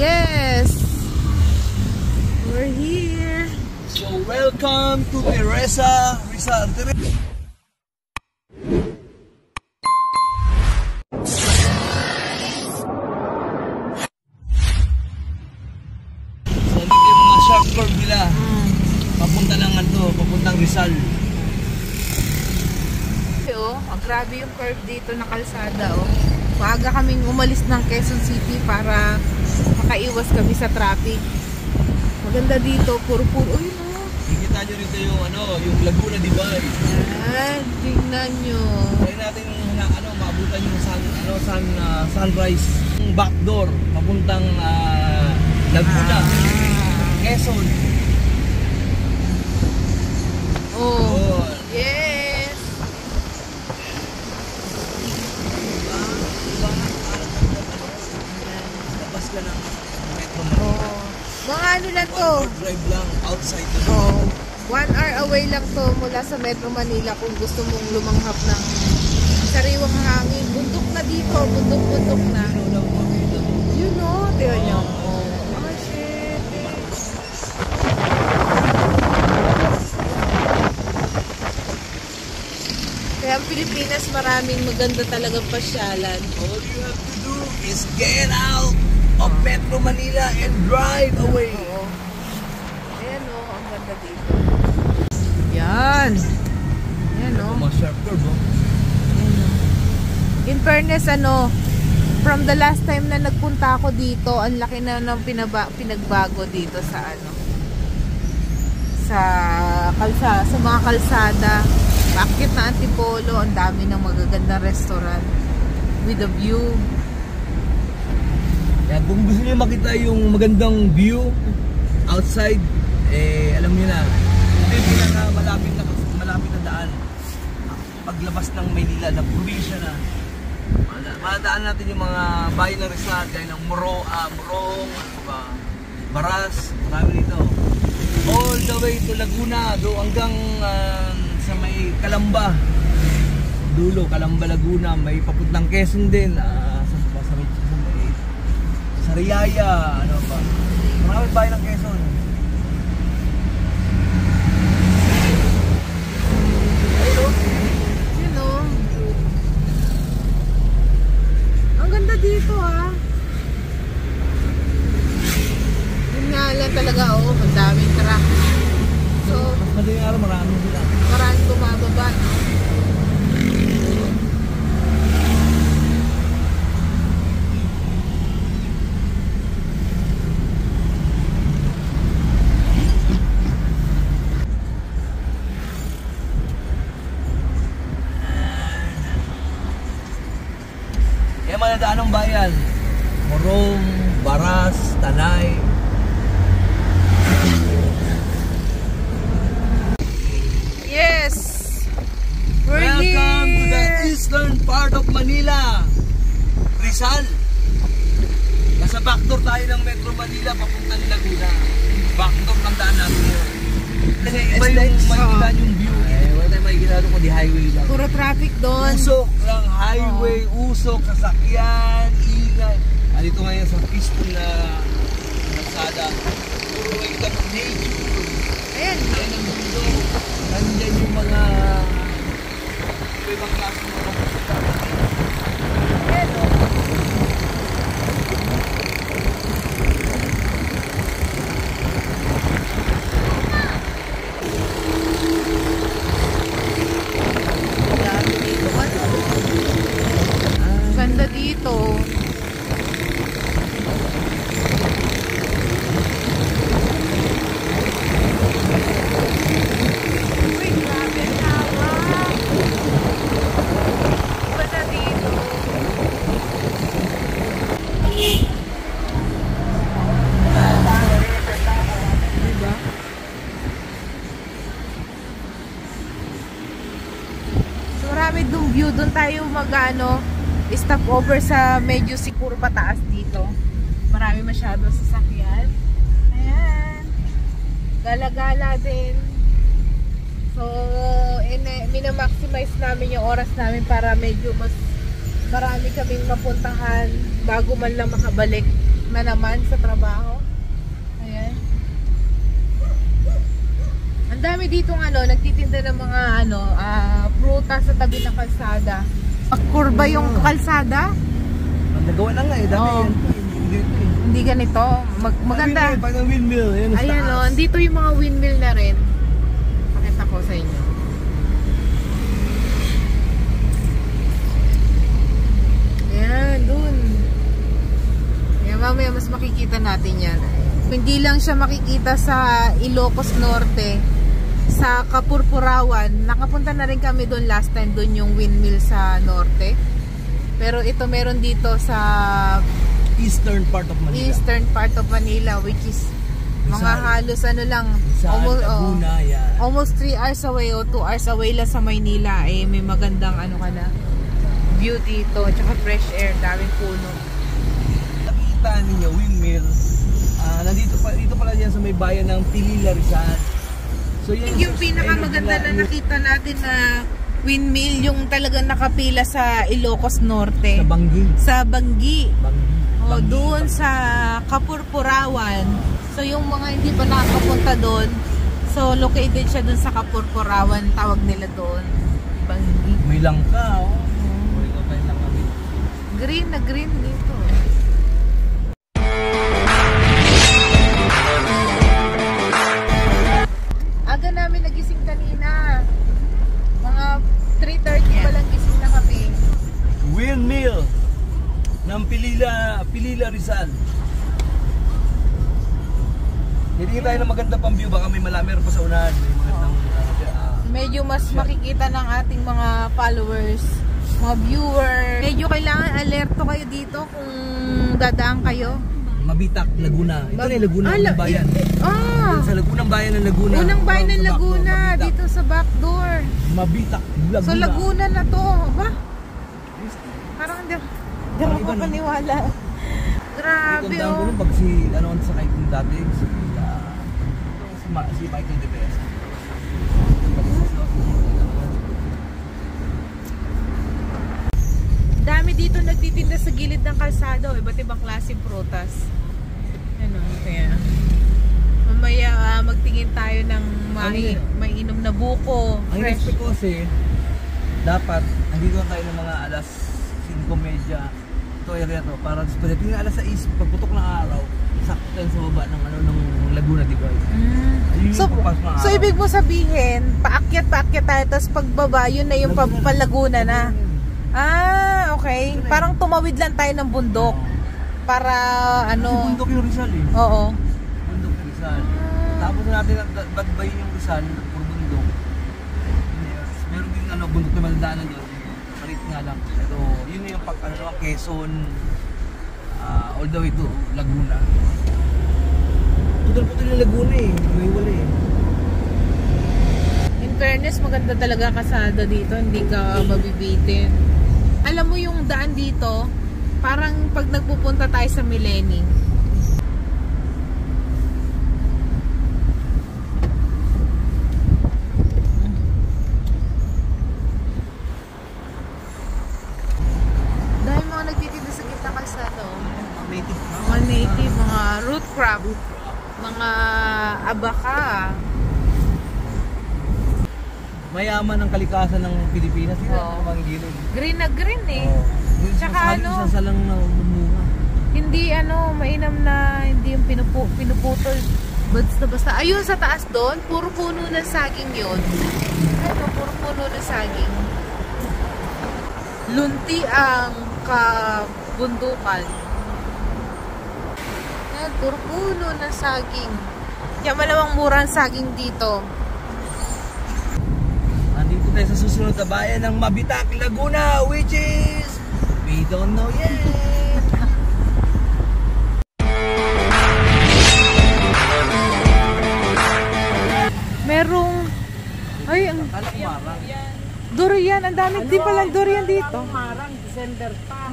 Yes! We're here! So welcome to Teresa Rizal. So dito yung mga sharp curve nila. Papunta lang papuntang Rizal. Grabe yung curve dito na kalsada. Maaga kaming umalis ng Quezon City para makaiwas kami sa traffic. Maganda dito, puro-puro. Uy, no. Nakikita nyo rito yung Laguna Divide. Yan, tingnan nyo. Kaya natin maabutan yung sunrise. Yung backdoor, papuntang Laguna, Quezon. Oh, yes. Labas ka ng Metro Manila. Mga ano lang to? 1 hour drive lang outside. 1 hour away lang to mula sa Metro Manila kung gusto mong lumanghap ng sariwang hangin. Bundok na dito, bundok na. You know, tiyo nyo. Oh, shit. Kaya ang Pilipinas maraming maganda talagang pasyalan. All you have to do is get out of Metro Manila and drive away. Oo. Ayan o, ang ganda dito. Yan. Yan o. Mga sharp curve o. In fairness, from the last time na nagpunta ako dito, ang laki na ng pinagbago dito sa sa mga kalsada. Bakit na Antipolo, ang dami ng magagandang restaurant with a view. Kaya kung gusto niyo makita yung magandang view outside, alam niyo na, ito yung pinaka-malapit na daan. Paglabas ng Maynila, na probinsya na. Madaan natin yung mga bayan ng Rizal, gaya ng Morong, Baras, marami dito. All the way to Laguna, hanggang sa may Calamba. Dulo, Calamba, Laguna, may papuntang Quezon din. Sa Riyaya, maraming bayan ng Quezon. Ang ganda dito Yun nga lang talaga ang daming truck. So, mas madaling araw, maraming sila. Maraming bumababa. Manadaan ng bayan, Morong, Baras, Tanay. Yes! Welcome to the eastern part of Manila, Rizal. Nasa backdoor tayo ng Metro Manila papuntang Laguna. Backdoor ng daan natin yun. Kasi iba yung makikita yung view. Wala tayo makikita doon kundi highway lang. Puro traffic doon. Usok lang highway, usok, sasakyan, ingay. Dito ngayon sa peaceful na kalsada. Puro makikita ng nature. Ayan. Ayan ang mundo. Nandyan yung mga ibang klaseng mga musika. Ayan o. Ganda dito. Uy, grabe ang tawa. Ganda dito. Diba? So marami dong view. Doon tayo stop over sa medyo siguro pataas dito. Marami masyado sasakyan. Ayan. Gala-gala din. So, minamaximize namin yung oras namin para medyo mas marami kaming mapuntahan bago man lang makabalik na naman sa trabaho. Ayan. Ang dami ditong nagtitinda ng mga prutas sa tabi ng kalsada. Kurba yung kalsada. Nagawa na nga eh, dati Oo. yan. Hindi ganito. Maganda. Parang windmill, yan sa Ayan taas. dito yung mga windmill na rin. Pakita ko sa inyo. Ayan, dun. Ayan, mamaya mas makikita natin yan. Hindi lang siya makikita sa Ilocos Norte, sa Kapurpurawan. Nakapunta na rin kami doon last time, doon yung windmill sa Norte. Pero ito meron dito sa Eastern part of Manila. Eastern part of Manila, which is mga Rizal. halos lang, Rizal, Laguna, yan. almost 3 hours away o 2 hours away lang sa Maynila. May magandang view dito, tsaka fresh air, daming puno. Nakikita ninyo, windmill. Dito pala yan sa may bayan ng Pilila, Rizal. So yan Yung pinakamaganda na nakita natin na windmill, yung talagang nakapila sa Ilocos Norte. Sa Bangi. Sa Bangi. O, Bangi. doon sa Kapurpurawan. So, yung mga hindi pa nakapunta doon, so, located siya doon sa Kapurpurawan, tawag nila doon. Bangi. May langka, oh. May langka. Green na green dito. Aga namin nagising kanina. Mga 3:30 pa lang gising na kami. Windmill ng Pilila, Rizal. Hindi tayo ng maganda pang view, baka may malamer pa sa unahan. May magandang Medyo mas makikita ng ating mga followers, mga viewers. Medyo kailangan alerto kayo dito kung dadaan kayo. Mabitak, Laguna. Ito na yung Laguna, unang bayan. Sa Lagunang bayan ng Laguna. Unang bayan ng Sa Laguna, Mabitak. dito sa backdoor. Mabitak, Laguna. So Laguna na to, ba? Parang hindi ako iba, no? paniwala. Grabe, Tandaan ko oh. nung pag sa kahit yung dati, si Michael De Bes. Dami dito nagtitinda sa gilid ng kalsado, iba't ibang klaseng prutas. Kaya mamaya magtingin tayo ng mainom na buko, Ang fresh. expect ko kasi, dapat, andito na tayo ng mga alas 5:30. Ito area to, para pagdating ng alas 6, pagputok ng araw, sakto tayo sa baba ng ng Laguna, di ba? Ayun yung So, pagpasok ng so araw. ibig mo sabihin, paakyat tayo, tapos pagbaba, yun na yung Laguna na. Ah, okay. Parang tumawid lang tayo ng bundok. Para Kasi bundok yung Rizal eh. Oo. Bundok yung Rizal. Tapos natin, bagbayin yung Rizal, puro bundok. Meron din bundok na maladaanan doon. Parit nga lang. Pero yun yung Quezon, all the way to Laguna. Putol-putol yung Laguna eh. May wala eh. In fairness, maganda talaga kasada dito. Hindi ka mabibitin. Alam mo yung daan dito, parang pag nagpupunta tayo sa Millennium. Dahil mga nagtitinda sa gitna kalsada, Native. mga native, mga root crab, mga abaka. Mayaman ang kalikasan ng Pilipinas. Hindi Oo. naman gilid. Green na green eh. Tsaka Isa lang na umunga. Hindi mainam na hindi yung pinuputol. Basta. Ayun sa taas doon, puro puno ng saging yun. Puro puno ng saging. Lunti ang kabundukan. Yan, puro puno ng saging. Kaya malamang murang saging dito. Andito tayo sa susunod na bayan ng Mabitak, Laguna, which is we don't know yet. Merong ang durian, ang dami din palang durian dito. Marang, December pa.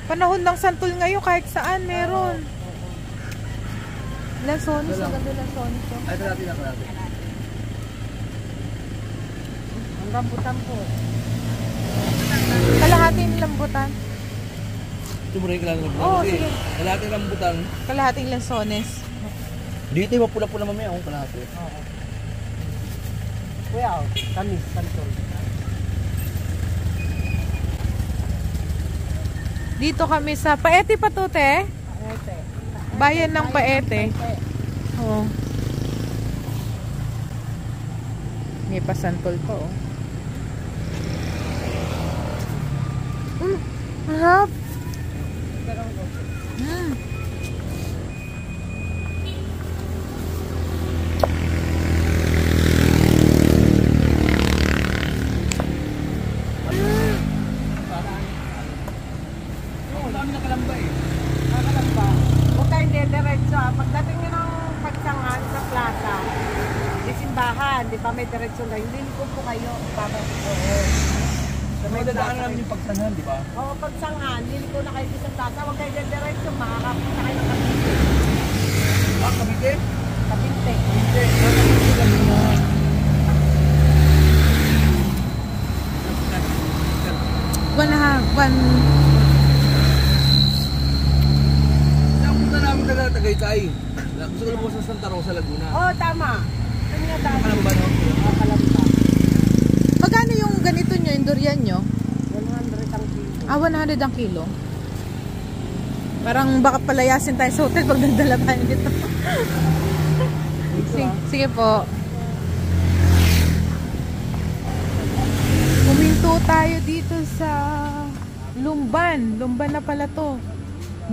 Panahon ng santol ngayon, kahit saan meron. Lansones, ang ganda lansones. Ay, natin. Ang rambutan po. Kalahati ng lambutan. Gusto mo rin kailangan ng Oo, sige. kalahating rambutan. Kalahating lansones. Dito yung mapula-pula mamaya akong kalahati. Oo. Kuya, tamis, santol. Dito kami sa Paete pa to, te. Ete. Bayan ng Paete. Oo. May pasantol pa, oh. Mahap. Ang dami na kalamba eh. Kakalang ba? Huwag tayong dediretso. Pagdating nyo ng pagsangan sa plaza, di simbahan, di ba may diretsyo na? Hindi ko po kayo. Oo. Sa may dadaan namin yung pagsanhan, di ba? Oo, pagsangan, hindi ko na kayo sa plaza. Huwag tayong dediretso, makakapunta kayo ng Cavite. Ah, Cavite? Cavite. Hindi. Cavite lang yun. One. Saan punta namin taga Tagaytay? Gusto ko lumabas sa Santa Rosa, Laguna. Oo, tama. Ano nga dami? Kalamba, no? Kalamba. Magkano yung ganito nyo, yung durian nyo? 100 ang kilo. 100 ang kilo. Parang baka palayasin tayo sa hotel pag nagdala tayo dito. Sige po. Huminto tayo dito sa Lumban. Lumban na pala to.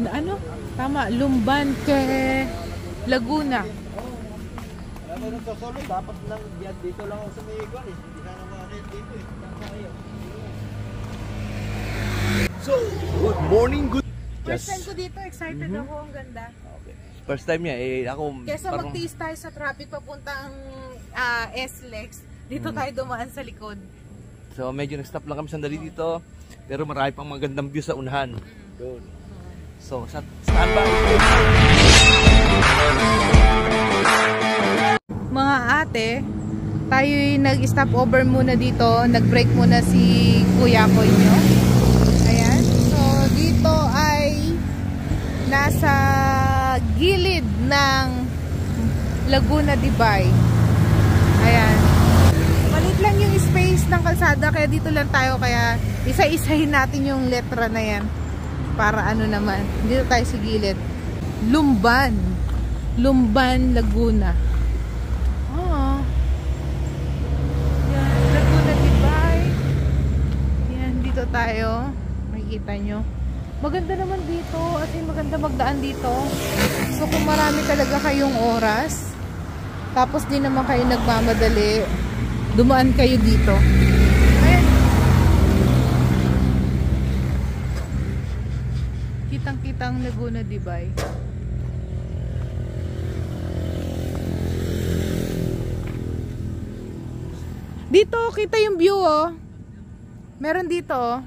Ano? Tama, Lumban ke Laguna. Alam mo nung sasolo, dapat lang dito lang ako sa Mayigwan eh. Hindi sana makakit dito eh. So, good morning, good... First time ko dito, excited ako. Ang ganda. Okay. First time niya eh, ako... Kesa magtiis tayo sa traffic papuntang SLEX, dito tayo dumaan sa likod. So, medyo nag-stop lang kami sandali dito. Pero marami pang magandang view sa unahan. Good. So, standby. Mga ate, tayo'y nag-stop over muna dito. Nag-break muna si Kuya Koy nyo. Ayan. So, dito ay nasa gilid ng Laguna Dibay. Ayan. Malit lang yung space ng kalsada, kaya dito lang tayo. Kaya isa-isahin natin yung letra na yan. Para ano naman. Dito tayo sa gilid. Lumban. Lumban, Laguna. Oh. Yan, Laguna Dibay. Yan, dito tayo. Makikita nyo. Maganda naman dito. At maganda magdaan dito. So kung marami talaga kayong oras, tapos di naman kayo nagmamadali, dumaan kayo dito. Ayan. Kitang-kitang Laguna Dibay. Dito, kita yung view, oh. Meron dito, oh.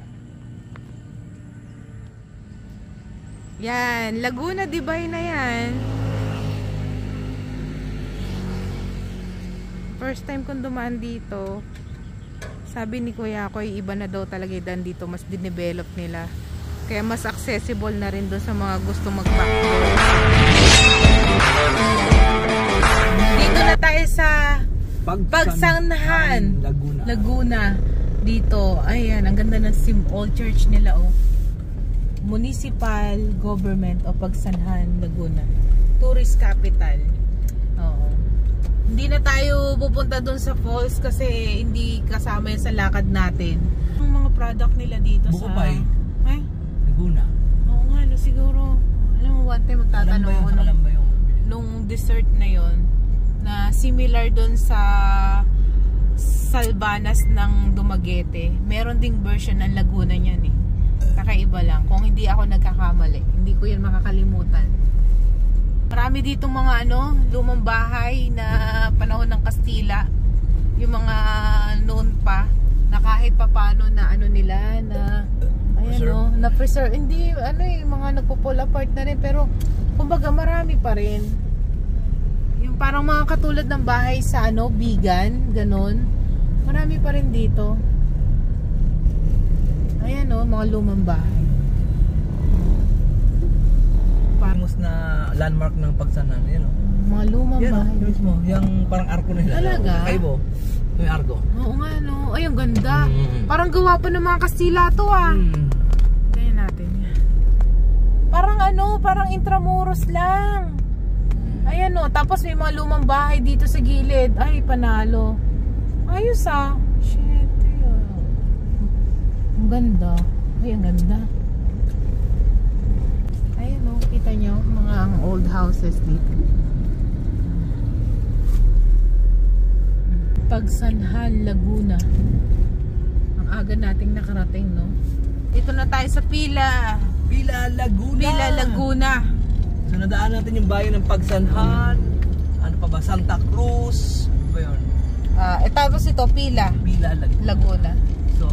Yan, Laguna Dibay na yan. First time kong dumaan dito. Sabi ni Kuya ko, iba na daw talaga dan dito. Mas dinevelop nila. Kaya mas accessible na rin doon sa mga gusto mag-backdoor. Dito na tayo sa Pagsanhan, Laguna. Dito, ayan, ang ganda ng old church nila, oh. Municipal Government o Pagsanhan, Laguna. Tourist capital. Oo. Hindi na tayo pupunta doon sa falls kasi hindi kasama yan sa lakad natin. Ang mga product nila dito Bukupay. sa... Ay? Laguna. Oo nga, no, siguro. Alam mo, one time magtatanong ako nung dessert na yon na similar doon sa Salbanas ng Dumaguete. Meron ding version ng Laguna niyan eh. Kakaiba lang. Kung hindi ako nagkakamali, hindi ko yan makakalimutan. Marami ditong mga lumang bahay na panahon ng Kastila. Yung mga noon pa na kahit papano na nila na na preserve. Hindi mga nagpo-fall apart na rin, pero kumbaga marami pa rin. Yung parang mga katulad ng bahay sa Bigan, ganun. Marami pa rin dito. Ayan mga lumang bahay. landmark ng Pagsanhan. Yan o. Mga lumang Yan o, bahay. mismo. Yung parang arko na nila. Talaga? Kaibo. Yung arko. Oo nga no. Ay, ang ganda. Mm. Parang gawa pa ng mga Kastila to ah. Tingnan natin. Parang ano, parang Intramuros lang. Ayan o, tapos may mga lumang bahay dito sa gilid. Ay, panalo. Ayos ah. Shit. Ang ganda. Ay, ang ganda. Ayan o, kita nyo mga ang old houses dito. Pagsanhan, Laguna. Ang aga nating nakarating, no? Dito na tayo sa Pila. Pila Laguna. Pila Laguna. So nadaan natin yung bayan ng Pagsanhan. Ano pa ba? Santa Cruz. Ano ba yun? Tapos ito, Pila Pila Laguna. Laguna. So,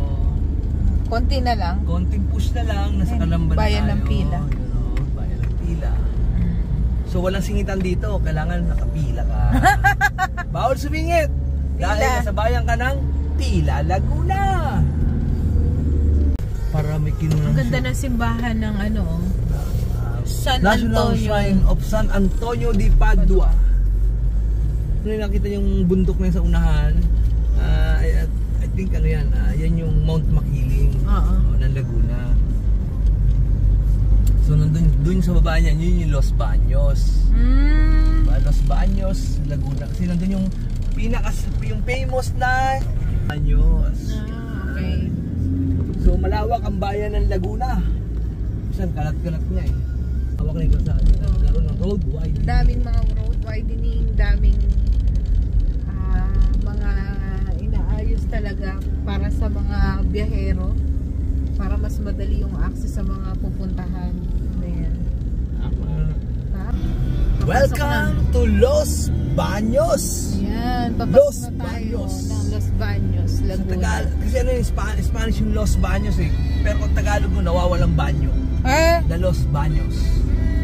Konti na lang. konting push na lang. Nasa Calamba na Bayan tayo. ng Pila. Yun, oh, bayan ng Pila. So walang singitan dito. Kailangan nakapila ka. Bawal sumingit. Dahil Pila. nasa bayan ka ng Pila Laguna. Para may kinunang Ang ganda ng simbahan ng ano, San National Antonio. Shrine of San Antonio de Padua. Kung nakita yung bundok na yun sa unahan, I think ano yan, yan yung Mount Makiling ng Laguna. So nandun sa baba niyan, yun yung Los Baños. Los Baños, Laguna. Kasi nandun yung yung famous na Baños. Okay. So malawak ang bayan ng Laguna. Saan kalat-kalat niya eh. Hawak na ikaw sa atin. Nagkaroon ng road widening. Daming mga road widening, daming mga inaayos talaga para sa mga biyahero. Para mas madali yung access sa mga pupuntahan. Ayan. Welcome to Los Baños. Ayan, Los papasok na tayo Baños. ng Los Baños, Sa Laguna. Tagalog, kasi ano yung Spanish yung Los Baños eh. Pero kung Tagalog mo, nawawalang banyo. The Los Baños.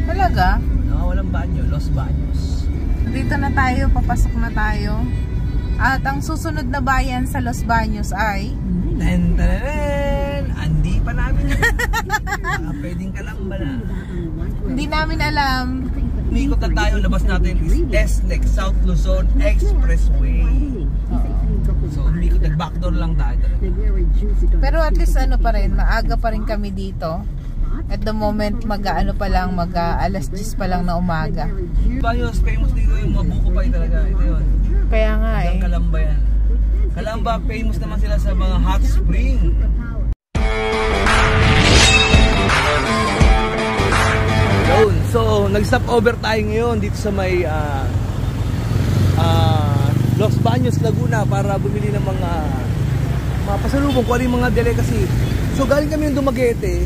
Talaga? Nawawalang banyo, Los Baños. Dito na tayo, papasok na tayo. At ang susunod na bayan sa Los Baños ay Andi pa namin. Baka pwedeng Calamba na. hindi namin alam. Umikot na tayo, labas natin is TESLEC South Luzon Expressway. So umikot, nag-backdoor lang tayo talaga. Pero at least ano pa rin, maaga pa rin kami dito. At the moment, mag-ano pa lang, alas 10 pa lang na umaga. Baños, famous dito yung mga buko pie talaga. Ito yun. Kaya nga eh. Ang Calamba yan. Calamba, famous naman sila sa mga hot spring. Yun. So, nag-stop over tayo ngayon dito sa may Los Baños, Laguna para bumili ng mga pasalubong kung ano yung mga delicacy. So, galing kami yung Dumaguete.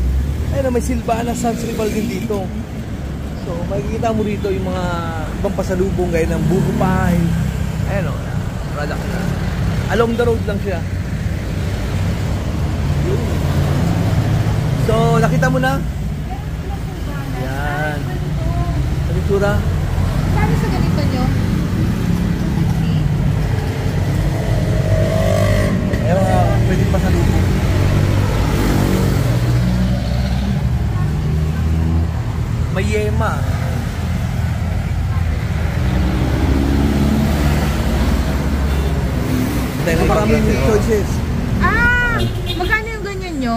Ayun, may Silvana San Cristobal din dito. So, makikita mo rito yung mga ibang pasalubong gaya ng buko pie. Ayun o, product na. Along the road lang siya. So, nakita mo na? Yan. Ano itsura? Paano sa ganito nyo? Ayun mga pwedeng pasalubong. May yema. Dahil maraming choices. Magkano yung ganyan nyo?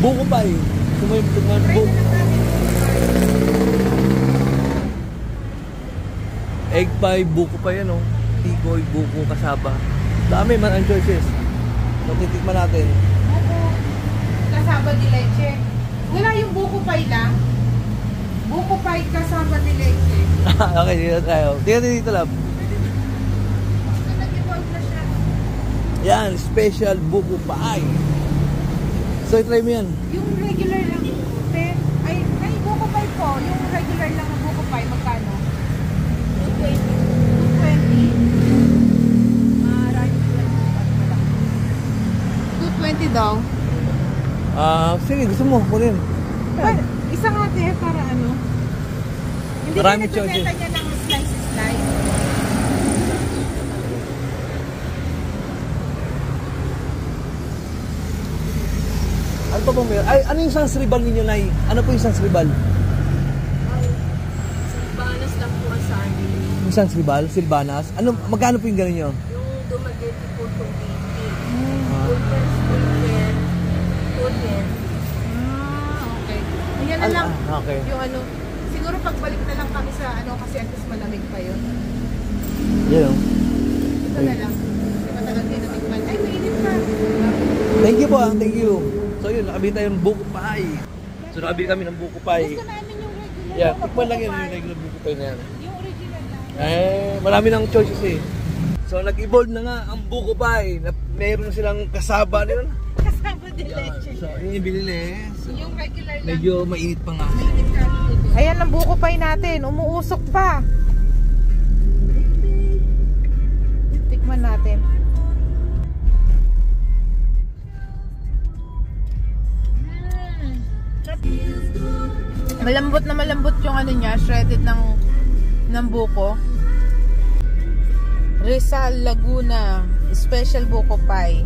Buko pa eh. Sumayip naman buko. Egg pie, buko pa yan oh. Tikoy, buko, kasaba. Dami man ang choices. So, titikman natin. Buko. Kasaba di leche. Wala yung buko pie lang. Buko pie kasaba di leche. Okay, dito tayo. Dito lang. Nag-evolve na siya. Yan, special buko pie. So, i-try mo yan. Yung regular lang. Ay, buko pie po. Yung regular lang na buko pie, magkano? 220 daw. Sige, gusto mo, kunin. Isang ate para ano? Hindi Marami ka choices. nagbibenta niya ng slice. pa po meron? Ay, ano yung sansribal ninyo, Nay? Ano po yung sansribal? Silbanas lang po ang sabi. Yung sansribal? Silbanas? Ano, magkano po yung gano'n nyo? Yung Dumaguete po 280. Ultras Weekend 210. Okay. Yan na lang. Okay. Yung ano, siguro pagbalik na lang kami sa ano kasi at least malamig pa yun. Yan o. Ito na lang. Hindi matagal din natikman. Ay, mainit pa. Thank you po thank you. So yun, nakabili tayo ng buko pie. So nakabili kami ng buko pie. Gusto namin yung regular. Yeah, tikman lang yan yung regular buko pie na yan. Yung original lang. Marami ng choices eh. So nag-evolve na nga ang buko pie. Mayroon na silang kasaba nila. Kasama din Yeah. So yun yung binili. So, yung regular lang. medyo mainit pa nga. Ayan ang buko pie natin. Umuusok pa. Tikman natin. Malambot na malambot yung ano niya, shredded ng buko. Rizal Laguna Special Buko Pie.